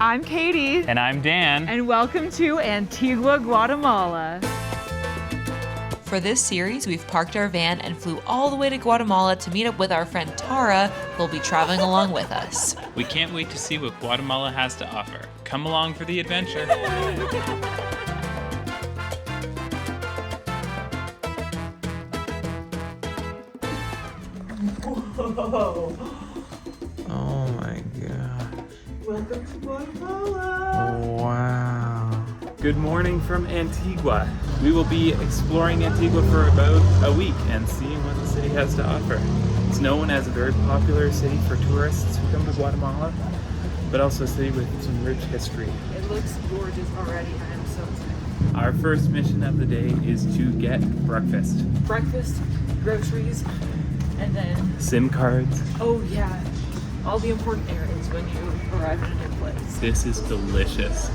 I'm Katie. And I'm Dan. And welcome to Antigua, Guatemala. For this series, we've parked our van and flew all the way to Guatemala to meet up with our friend Tara, who'll be traveling along with us. We can't wait to see what Guatemala has to offer. Come along for the adventure. Whoa. Oh my gosh. Welcome to Guatemala. Wow. Good morning from Antigua. We will be exploring Antigua for about a week and seeing what the city has to offer. It's known as a very popular city for tourists who come to Guatemala, but also a city with some rich history. It looks gorgeous already. I am so excited. Our first mission of the day is to get breakfast. Breakfast, groceries, and then... SIM cards. Oh yeah, all the important areas when you arrive at a new place. This is delicious.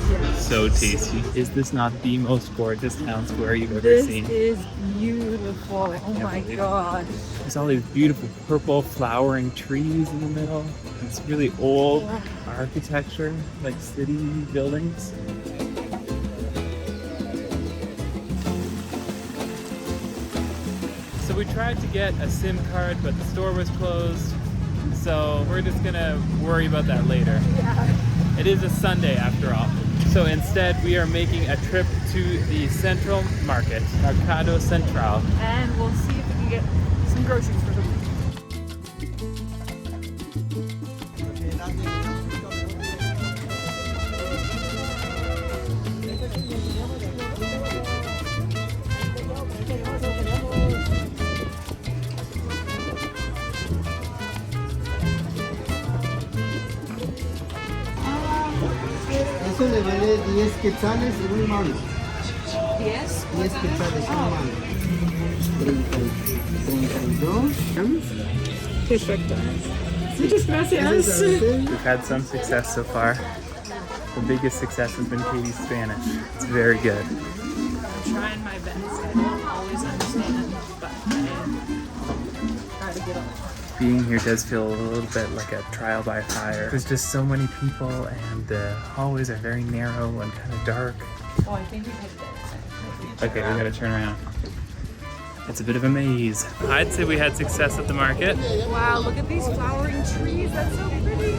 Yes. So tasty. Is this not the most gorgeous town square you've ever This seen? is beautiful. Oh my god. There's all these beautiful purple flowering trees in the middle. It's really old architecture, like city buildings. So we tried to get a SIM card, but the store was closed. So we're just gonna worry about that later. Yeah. It is a Sunday after all. So instead we are making a trip to the central market, Mercado Central. And we'll see if we can get some groceries for the week. Eso le vale 10 quetzales y un mango. 10? 10 quetzales y un mango. 32. Perfecto. Muchas gracias. We've had some success so far. The biggest success has been Katie's Spanish. It's very good. I'm trying my best. I don't always understand, but I try to get on. Being here does feel a little bit like a trial by fire. There's just so many people and the hallways are very narrow and kind of dark. Oh, I think we had this. Okay, we gotta turn around. It's a bit of a maze. I'd say we had success at the market. Wow, look at these flowering trees. That's so pretty.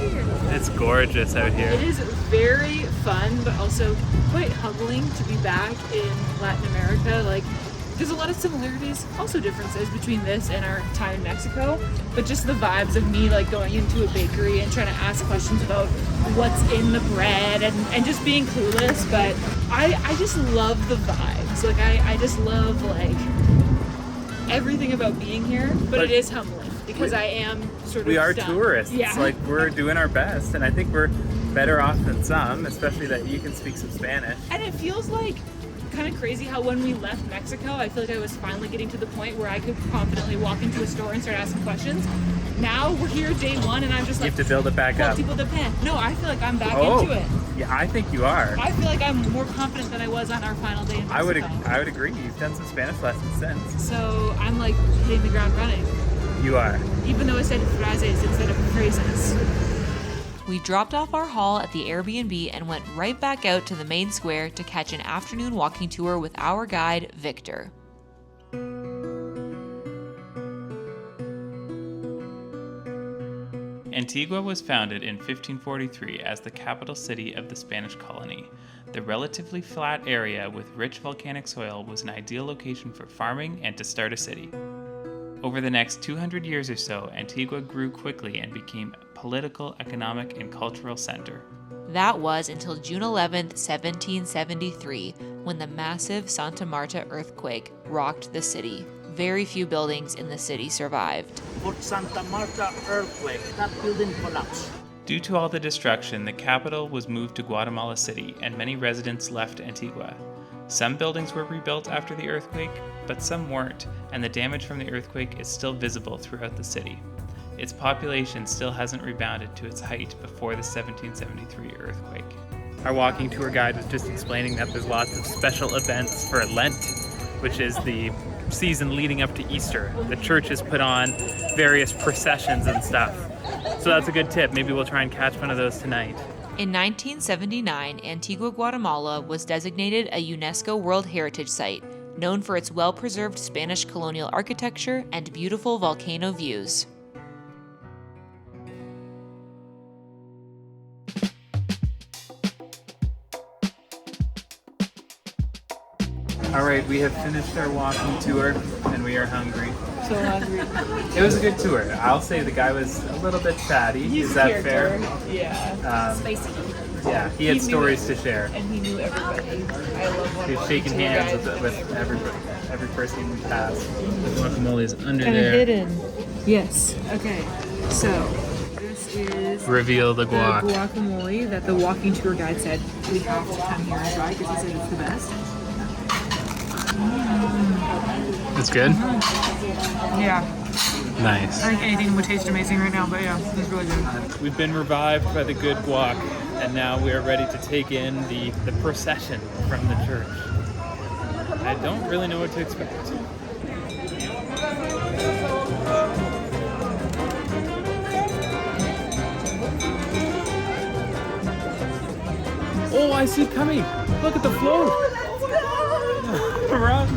It's gorgeous out here. It is very fun, but also quite humbling to be back in Latin America. Like, there's a lot of similarities, also differences between this and our time in Mexico, but just the vibes of me like going into a bakery and trying to ask questions about what's in the bread and just being clueless. But I just love the vibes. Like I just love like everything about being here, but it is humbling because I am sort of We are stuck. tourists. Yeah. Like we're doing our best and I think we're better off than some, especially that you can speak some Spanish. And it feels like kind of crazy how when we left Mexico, I feel like I was finally getting to the point where I could confidently walk into a store and start asking questions. Now we're here day one and I'm just You like, have to build it back up. Tipo de pen. No, I feel like I'm back into it. Yeah, I think you are. I feel like I'm more confident than I was on our final day in Mexico. I would agree. You've done some Spanish lessons since. So I'm like hitting the ground running, You are. even though I said phrases instead of phrases. We dropped off our haul at the Airbnb and went right back out to the main square to catch an afternoon walking tour with our guide, Victor. Antigua was founded in 1543 as the capital city of the Spanish colony. The relatively flat area with rich volcanic soil was an ideal location for farming and to start a city. Over the next 200 years or so, Antigua grew quickly and became a political, economic, and cultural center. That was until June 11th, 1773, when the massive Santa Marta earthquake rocked the city. Very few buildings in the city survived. For Santa Marta earthquake, that building collapsed. Due to all the destruction, the capital was moved to Guatemala City, and many residents left Antigua. Some buildings were rebuilt after the earthquake, but some weren't, and the damage from the earthquake is still visible throughout the city. Its population still hasn't rebounded to its height before the 1773 earthquake. Our walking tour guide was just explaining that there's lots of special events for Lent, which is the season leading up to Easter. The churches put on various processions and stuff. So that's a good tip. Maybe we'll try and catch one of those tonight. In 1979, Antigua, Guatemala was designated a UNESCO World Heritage Site, known for its well-preserved Spanish colonial architecture and beautiful volcano views. All right, we have finished our walking tour and we are hungry. So hungry. It was a good tour. I'll say the guy was a little bit chatty. Is that fair? Yeah. Spicy. Yeah, he had stories to share. And he knew everybody. I love He was shaking hands with every person he passed. The guacamole is under kind of there. hidden. Yes. Okay. So this is Reveal the the guac. guacamole that the walking tour guide said we have to come here and try because he said it's the best. It's good? Yeah. Nice. I think anything would taste amazing right now, but yeah, it's really good. We've been revived by the good guac, and now we are ready to take in the procession from the church. I don't really know what to expect. Oh, I see it coming. Look at the float. Run.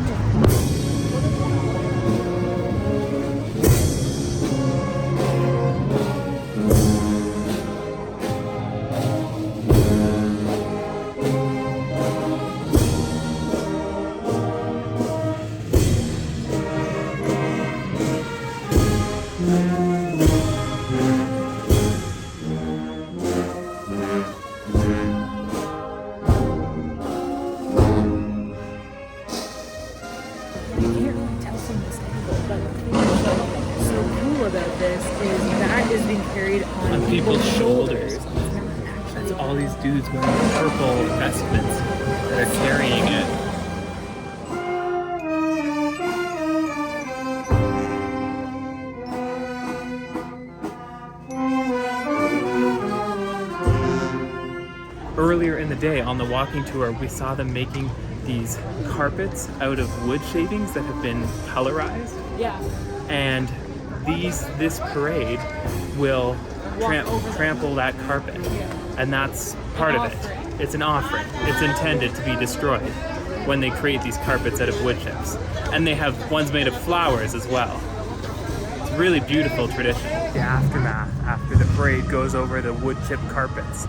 So cool about this is that is being carried on People's shoulders. That's all these dudes wearing purple vestments that are carrying it. Earlier in the day on the walking tour, we saw them making these carpets out of wood shavings that have been colorized. Yeah. And this parade will trample that carpet, and that's part of it. It's an offering. It's intended to be destroyed when they create these carpets out of wood chips. And they have ones made of flowers as well. It's a really beautiful tradition. The aftermath after the parade goes over the wood chip carpets.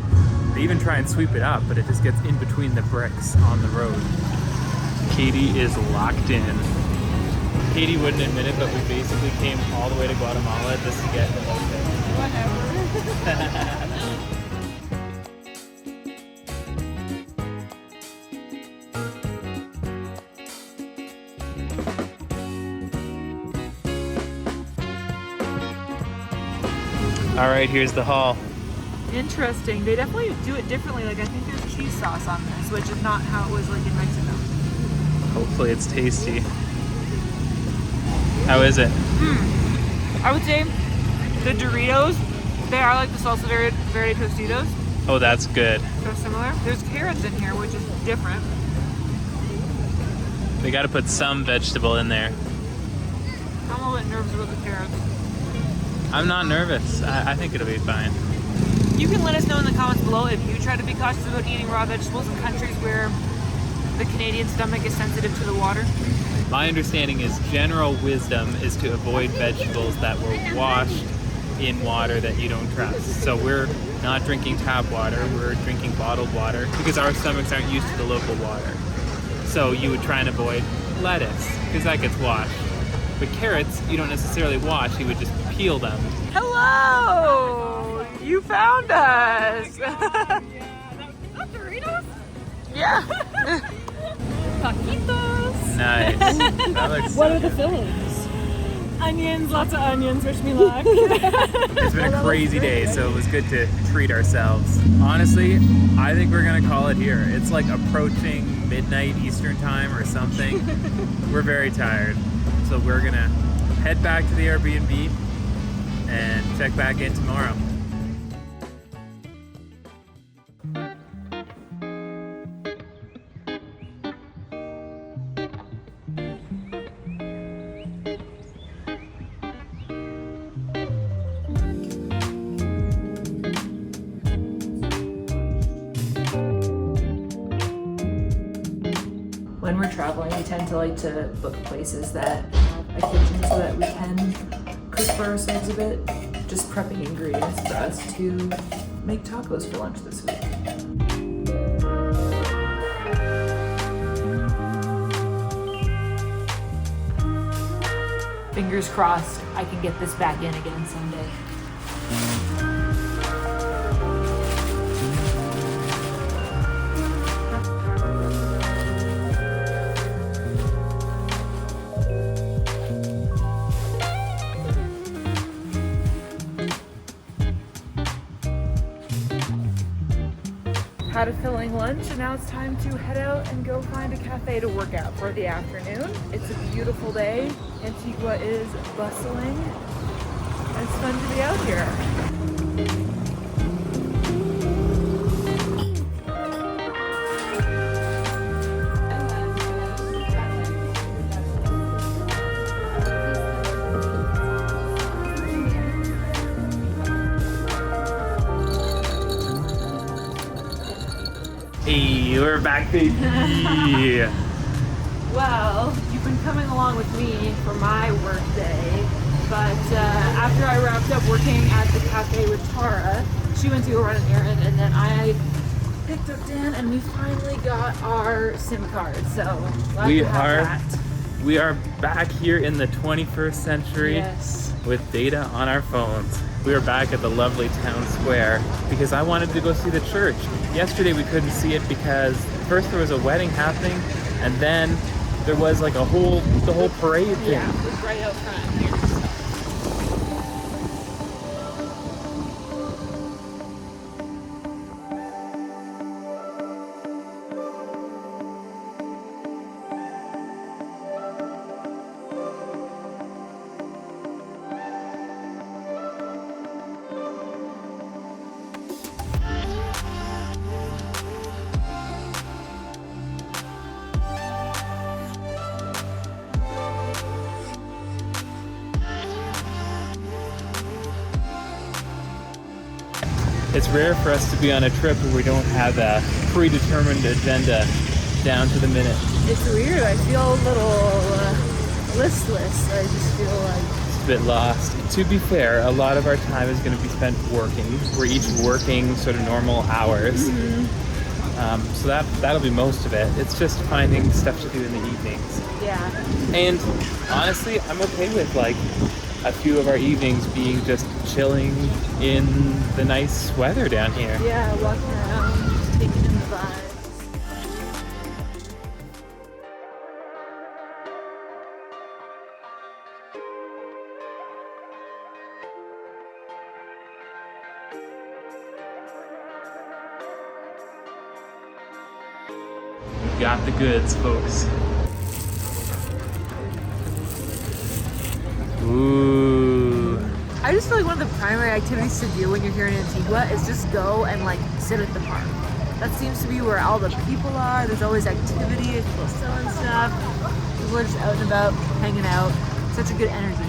They even try and sweep it up, but it just gets in between the bricks on the road. Katie is locked in. Katie wouldn't admit it, but we basically came all the way to Guatemala just to get the All right, here's the haul. Interesting. They definitely do it differently. Like I think there's cheese sauce on this, which is not how it was like in Mexico. Hopefully it's tasty. How is it? I would say the Doritos, they are like the salsa verde tostitos. Oh, that's good. So similar. There's carrots in here, which is different. They got to put some vegetable in there. I'm a little bit nervous about the carrots. I'm not nervous. I think it'll be fine. You can let us know in the comments below if you try to be cautious about eating raw vegetables in countries where the Canadian stomach is sensitive to the water. My understanding is general wisdom is to avoid vegetables that were washed in water that you don't trust. So we're not drinking tap water, we're drinking bottled water because our stomachs aren't used to the local water. So you would try and avoid lettuce because that gets washed. But carrots, you don't necessarily wash, you would just peel them. Hello! You found us! Not Doritos? Yeah! Taquitos. Nice. That looks What so are the good. fillings? Onions, lots of onions, wish me luck. It's been a crazy day, so it was good to treat ourselves. Honestly, I think we're gonna call it here. It's like approaching midnight Eastern time or something. We're very tired, so we're gonna head back to the Airbnb and check back in tomorrow. when we're traveling, we tend to like to book places that a kitchen so that we can cook for ourselves a bit. Just prepping ingredients for us to make tacos for lunch this week. Fingers crossed I can get this back in again someday. Had a filling lunch, and now it's time to head out and go find a cafe to work at for the afternoon. It's a beautiful day. Antigua is bustling, and it's fun to be out here. Hey, we're back, baby. Well, you've been coming along with me for my work day, but after I wrapped up working at the cafe with Tara, she went to go run an errand, and then I picked up Dan, and we finally got our SIM card. So glad to have that. We are back here in the 21st century Yes. with data on our phones. We are back at the lovely town square because I wanted to go see the church. Yesterday we couldn't see it because first there was a wedding happening, and then there was like the whole parade thing. Yeah, it was right out front here. It's rare for us to be on a trip where we don't have a predetermined agenda down to the minute. It's weird. I feel a little listless. I just feel like It's a bit lost. To be fair, a lot of our time is going to be spent working. We're each working sort of normal hours. So that'll be most of it. It's just finding stuff to do in the evenings. yeah. And honestly, I'm okay with like a few of our evenings being just chilling in the nice weather down here. Yeah, walking around, just taking in the vibes. We got the goods, folks. Ooh. I just feel like one of the primary activities to do when you're here in Antigua is just go and like sit at the park. That seems to be where all the people are. There's always activities, people selling stuff. People are just out and about, hanging out. Such a good energy.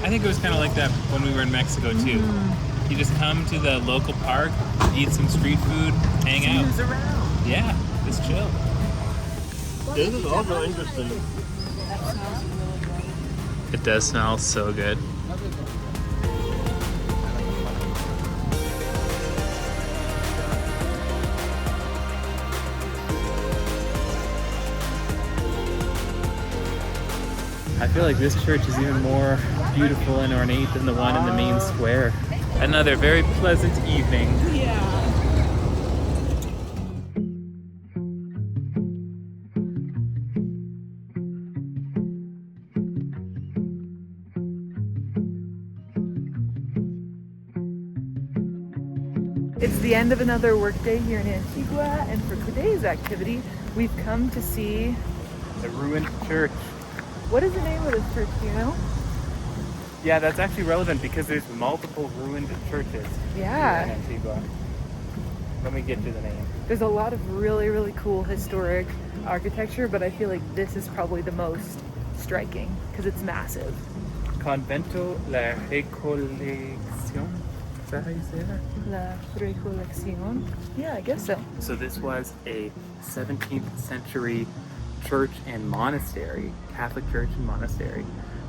I think it was kind of like that when we were in Mexico too. You just come to the local park, eat some street food, hang See out. who's around. Yeah, just chill. This is also interesting. It does smell so good. I feel like this church is even more beautiful and ornate than the one in the main square. Another very pleasant evening. Yeah. It's the end of another workday here in Antigua, and for today's activity, we've come to see, The ruined church. what is the name of this church, do you know? Yeah, that's actually relevant because there's multiple ruined churches Yeah. here in Antigua. Let me get you the name. There's a lot of really, really cool historic architecture, but I feel like this is probably the most striking because it's massive. Convento La Recolección. Is that how you say that? La recolección. Yeah, I guess so. So this was a 17th century church and monastery, Catholic church and monastery,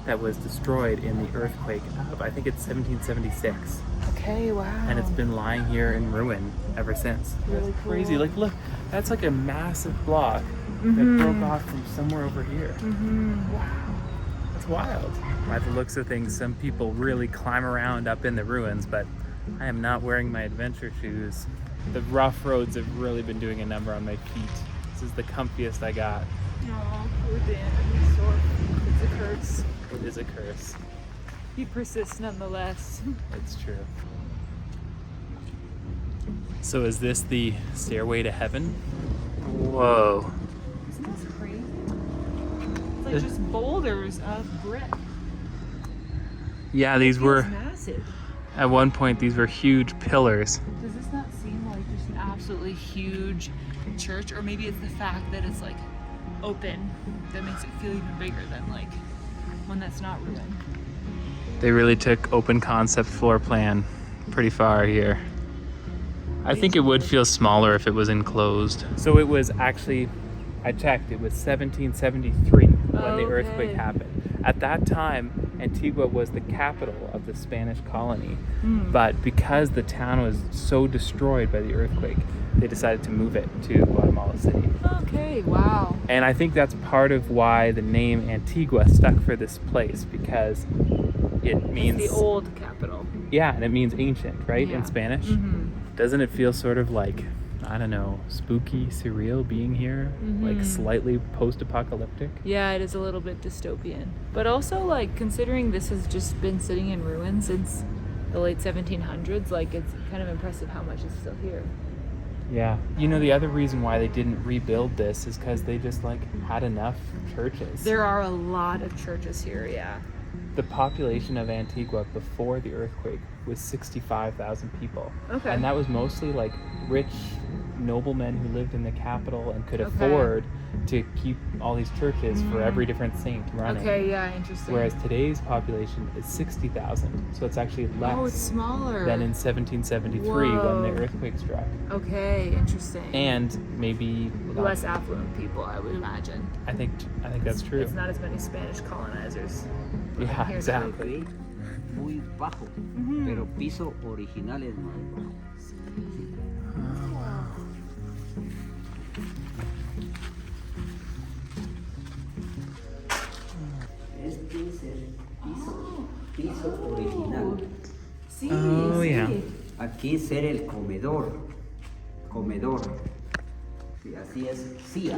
that was destroyed in the earthquake of, I think it's 1776. Okay, wow. And it's been lying here in ruin ever since. Really That's cool. crazy. Like, look, that's like a massive block that broke off from somewhere over here. Wow. That's wild. By the looks of things, some people really climb around up in the ruins, but I am not wearing my adventure shoes. The rough roads have really been doing a number on my feet. This is the comfiest I got. Oh, poor Dan. He's sore. It's a curse. It is a curse. He persists nonetheless. It's true. So is this the stairway to heaven? Whoa. Isn't this crazy? It's like just boulders of brick. Yeah, these were, It's massive. at one point, these were huge pillars. Does this not seem like just an absolutely huge church? Or maybe it's the fact that it's like open that makes it feel even bigger than like one that's not ruined. They really took open concept floor plan pretty far here. I think it would feel smaller if it was enclosed. So it was actually, I checked, it was 1773 when the earthquake happened. At that time, Antigua was the capital of the Spanish colony. But because the town was so destroyed by the earthquake, they decided to move it to Guatemala City. Okay, wow. And I think that's part of why the name Antigua stuck for this place, because it means It's the old capital. yeah, and it means ancient, right? Yeah. In Spanish. Mm-hmm. Doesn't it feel sort of like, I don't know, spooky, surreal being here? Like slightly post-apocalyptic? Yeah, it is a little bit dystopian. But also, like, considering this has just been sitting in ruins since the late 1700s, like, it's kind of impressive how much is still here. Yeah. You know, the other reason why they didn't rebuild this is because they just, like, had enough churches. There are a lot of churches here, yeah. The population of Antigua before the earthquake was 65,000 people. Okay. And that was mostly like rich noblemen who lived in the capital and could afford to keep all these churches for every different saint running. Okay, yeah, interesting. Whereas today's population is 60,000. So it's actually less Oh, it's smaller. than in 1773 when Whoa. the earthquake struck. Okay, interesting. And maybe less affluent people, I would imagine. I think that's true. It's not as many Spanish colonizers. Yeah, Here, exactly. Muy bajo, pero piso original es más bajo. Este es el piso original. Sí, Oh, sí. yeah. Aquí será el comedor. Sí, así es, silla.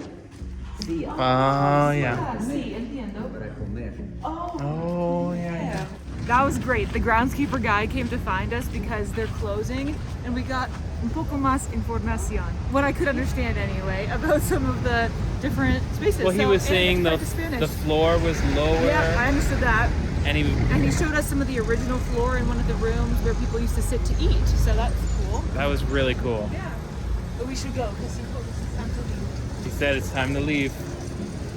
Oh, yeah. Sí, entiendo. Para comer. Oh, yeah. That was great. The groundskeeper guy came to find us because they're closing, and we got un poco más información, what I could understand anyway, about some of the different spaces. Well, he So, was and saying it's Spanish. the floor was lower. Yeah, I understood that. And And he showed us some of the original floor in one of the rooms where people used to sit to eat. So that's cool. that was really cool. Yeah. But we should go because he told us it's time to leave. He said it's time to leave.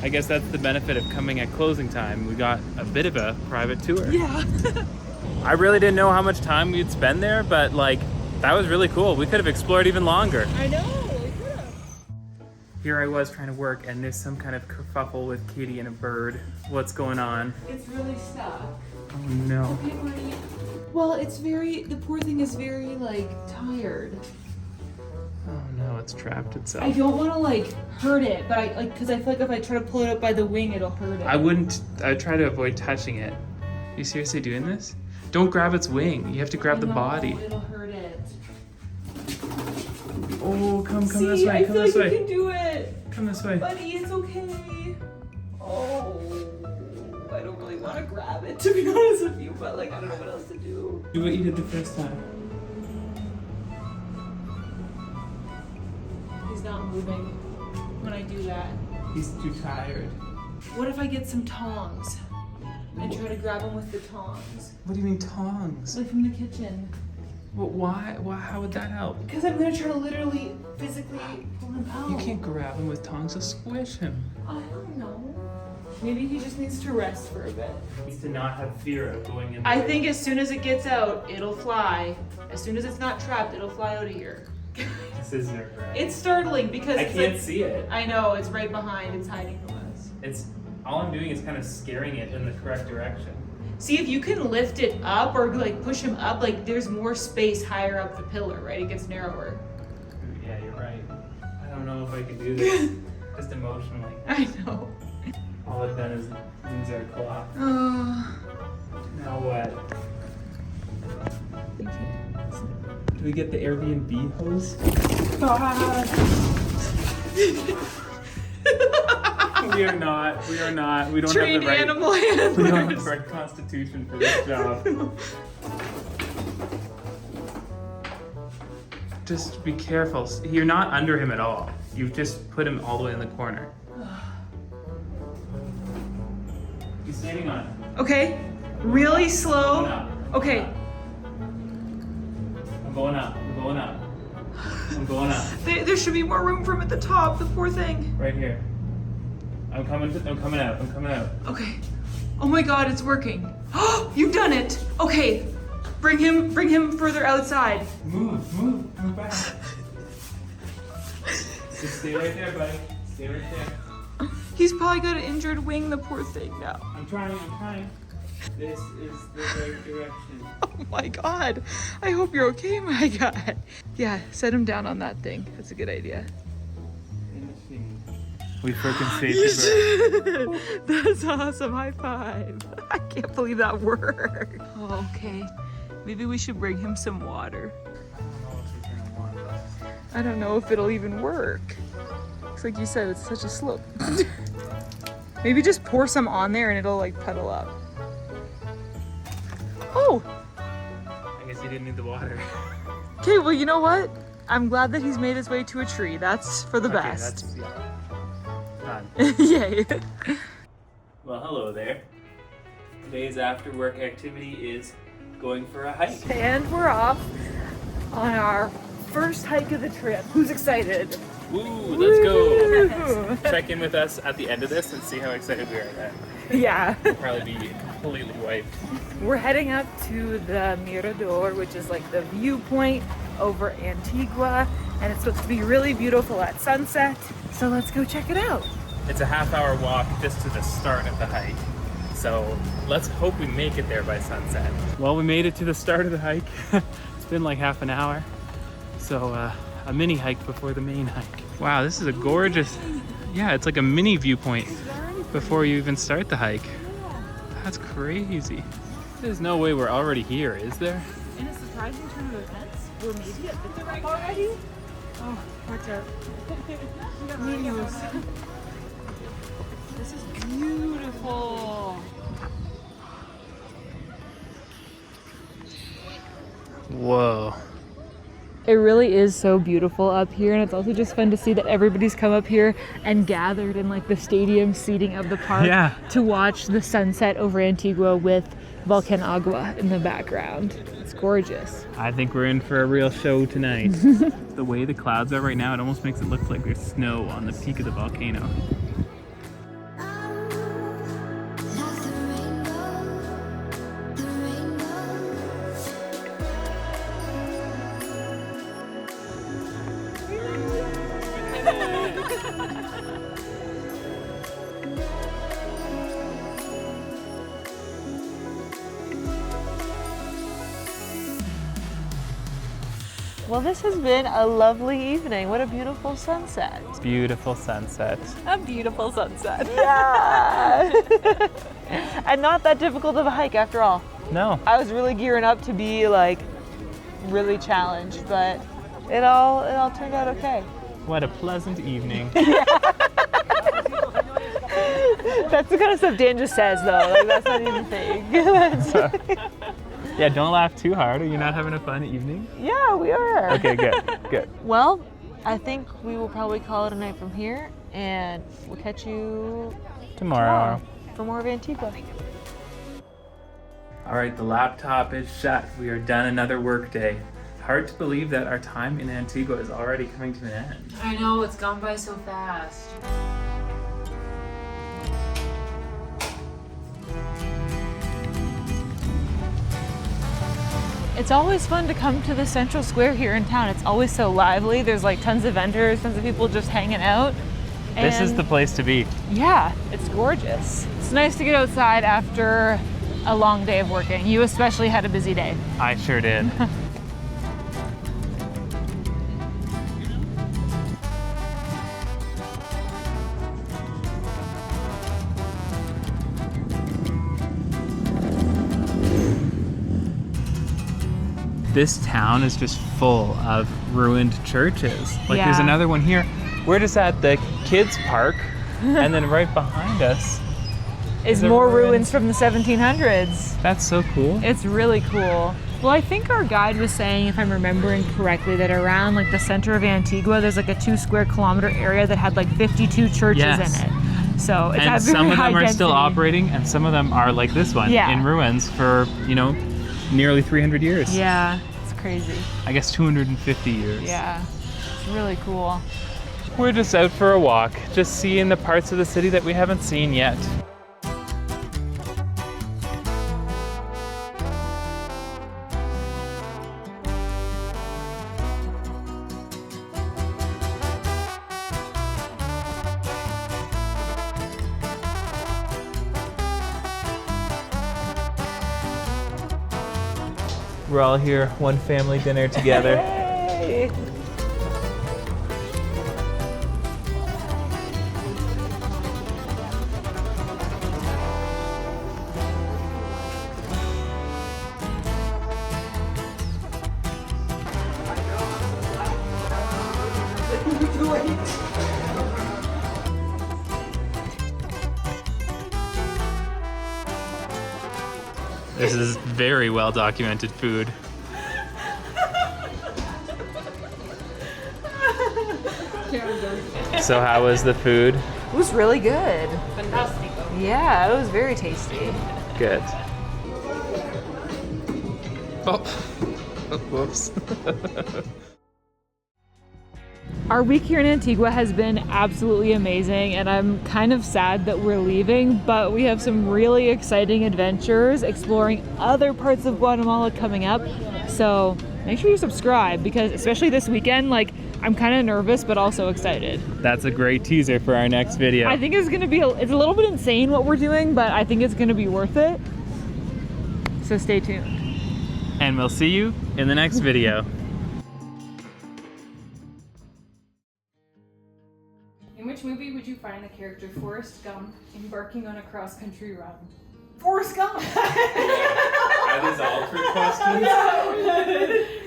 I guess that's the benefit of coming at closing time. We got a bit of a private tour. Yeah. I really didn't know how much time we'd spend there, but like, that was really cool. We could have explored even longer. I know. We could have. Here I was trying to work, and there's some kind of kerfuffle with Katie and a bird. What's going on? It's really stuck. Oh no. Well, the poor thing is very, like, tired. Oh no, it's trapped itself. I don't want to, like, hurt it, but because I feel like if I try to pull it up by the wing, it'll hurt it. I'd try to avoid touching it. Are you seriously doing this? Don't grab its wing. You have to grab the body. It'll hurt it. Oh, come See, this way, I come feel this like way. you can do it. Come this way. Buddy, it's okay. Oh, I don't really want to grab it, to be honest with you, but, like, I don't know what else to do. Do what you did the first time. He's not moving when I do that. He's too tired. What if I get some tongs and try to grab him with the tongs? What do you mean tongs? Like from the kitchen. Well, why? How would that help? Because I'm gonna try to literally, physically pull him out. You can't grab him with tongs, you'll squish him. I don't know. Maybe he just needs to rest for a bit. Needs to not have fear of going in. I think as soon as it gets out, it'll fly. As soon as it's not trapped, it'll fly out of here. This is nerve-wracking. It's startling because I it's can't like, see it. I know, it's right behind. It's hiding from us. It's all I'm doing is kind of scaring it in the correct direction. See, if you can lift it up or like push him up, like there's more space higher up the pillar, right? It gets narrower. Yeah, you're right. I don't know if I can do this. Just emotionally. I know. All I've done is lose our clock. Oh. Now what? Do we get the Airbnb hose? We are not. We are not. We don't Trained have the right. animal We don't have the handlers. right constitution for this job. Just be careful. You're not under him at all. You've just put him all the way in the corner. He's standing on it. Okay, really Going slow. up. Okay, I'm going up. I'm going up. I'm going up. there should be more room for him at the top, the poor thing. Right here. I'm coming out. I'm coming out. Okay. Oh my god, it's working. Oh, you've done it. Okay, bring him further outside. Move back. Just stay right there, buddy. Stay right there. He's probably got an injured wing, the poor thing now. I'm trying. This is the right direction. Oh my god. I hope you're okay, my god. Yeah, set him down on that thing. That's a good idea. We freaking saved the bird. That's awesome. High five. I can't believe that worked. Oh, okay. Maybe we should bring him some water. I don't know if it'll even work. Looks like you said it's such a slope. Maybe just pour some on there and it'll like puddle up. Oh! I guess he didn't need the water. Okay, well, you know what? I'm glad that he's made his way to a tree. That's for the best. That's, yeah. Done. Yay. Well, hello there. Today's after work activity is going for a hike. And we're off on our first hike of the trip. Who's excited? Woo, let's go. Woo! Check in with us at the end of this and see how excited we are then. Yeah. We'll probably be completely wiped. We're heading up to the Mirador, which is like the viewpoint over Antigua, and it's supposed to be really beautiful at sunset. So let's go check it out. It's a half-hour walk just to the start of the hike. So let's hope we make it there by sunset. Well, we made it to the start of the hike. It's been like half an hour. So a mini hike before the main hike. Wow, this is a gorgeous, yeah, it's like a mini viewpoint before you even start the hike. That's crazy. There's no way we're already here, is there? In a surprising turn of events, we're maybe at the top already. Oh, watch out. Minions. This is beautiful. Whoa. It really is so beautiful up here, and it's also just fun to see that everybody's come up here and gathered in like the stadium seating of the park to watch the sunset over Antigua with Volcan Agua in the background. It's gorgeous. I think we're in for a real show tonight. The way the clouds are right now, it almost makes it look like there's snow on the peak of the volcano. Well, this has been a lovely evening. What a beautiful sunset. Beautiful sunset. A beautiful sunset. Yeah. And not that difficult of a hike after all. No. I was really gearing up to be like really challenged, but it all turned out okay. What a pleasant evening. That's the kind of stuff Dan just says though. Like that's not even fake. Yeah, don't laugh too hard. Are you not having a fun evening? Yeah, we are. Okay, good. Well, I think we will probably call it a night from here, and we'll catch you Tomorrow. for more of Antigua. All right, the laptop is shut. We are done another work day. Hard to believe that our time in Antigua is already coming to an end. I know, it's gone by so fast. It's always fun to come to the central square here in town. It's always so lively. There's like tons of vendors, tons of people just hanging out. This is And the place to be. yeah, it's gorgeous. It's nice to get outside after a long day of working. You especially had a busy day. I sure did. This town is just full of ruined churches. Like there's Yeah. another one here. We're just at the kids park, and then right behind us Is a more ruined- ruins from the 1700s. That's so cool. It's really cool. Well, I think our guide was saying, if I'm remembering correctly, that around like the center of Antigua, there's like a 2 square kilometer area that had like 52 churches Yes. in it. So it's And at some very of high them are still density. operating, and some of them are like this one, Yeah. in ruins for, nearly 300 years. Yeah, it's crazy. I guess 250 years. Yeah, it's really cool. We're just out for a walk, just seeing the parts of the city that we haven't seen yet. We're all here, one family dinner together. Hey. This is very well documented food. So how was the food? It was really good. Fantastico. Yeah, it was very tasty. Good. Oh, whoops. Our week here in Antigua has been absolutely amazing, and I'm kind of sad that we're leaving, but we have some really exciting adventures exploring other parts of Guatemala coming up. So make sure you subscribe, because especially this weekend, like, I'm kind of nervous but also excited. That's a great teaser for our next video. I think it's gonna be it's a little bit insane what we're doing, but I think it's gonna be worth it. So stay tuned. And we'll see you in the next video. In which movie would you find the character Forrest Gump embarking on a cross-country run? Forrest Gump! Are these all trick questions?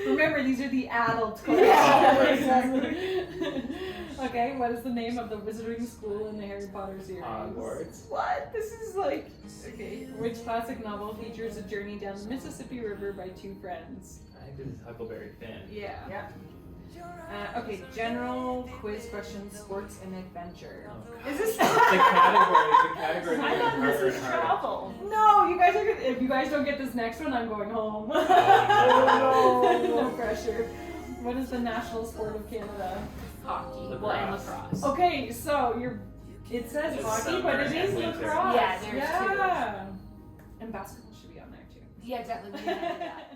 Remember, these are the adult questions. Exactly. Okay, what is the name of the wizarding school in the Harry Potter series? Hogwarts. What? This is like... Okay. Which classic novel features a journey down the Mississippi River by 2 friends? I think this is Huckleberry Finn. Yeah. Okay, general quiz questions, sports and adventure. Is this The category. I thought this is travel. No, you guys are gonna, if you guys don't get this next one, I'm going home. No pressure. What is the national sport of Canada? Hockey. Lacrosse. Well, and lacrosse. Okay, so it says It's hockey, summer but it is and winter. lacrosse. Yeah, there's two. And basketball should be on there too. Yeah, exactly. We didn't have that.